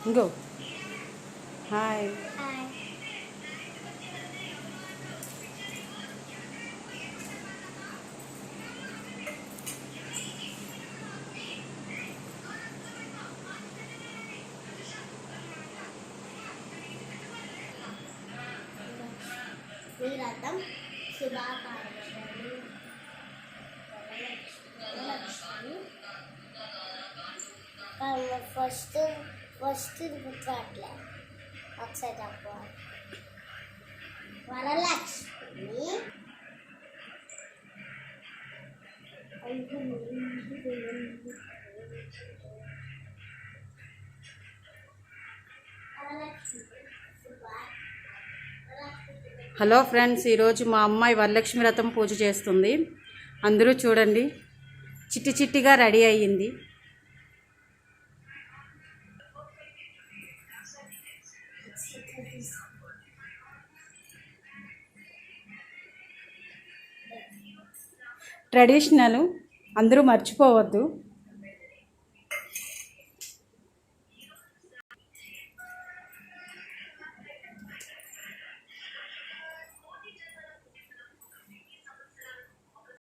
ఇంకో హాయ్. వీరతం శుభాకాంక్షలు. ఫస్ట్ గుర్తురాట్లే ఒకసారి చెప్పాలి. వరలక్ష్మి హలో ఫ్రెండ్స్, ఈరోజు మా అమ్మాయి వరలక్ష్మి వ్రతం పూజ చేస్తుంది. అందరూ చూడండి, చిట్టి చిట్టిగా రెడీ అయ్యింది. ట్రెడిషనల్ అందరూ మర్చిపోవద్దు.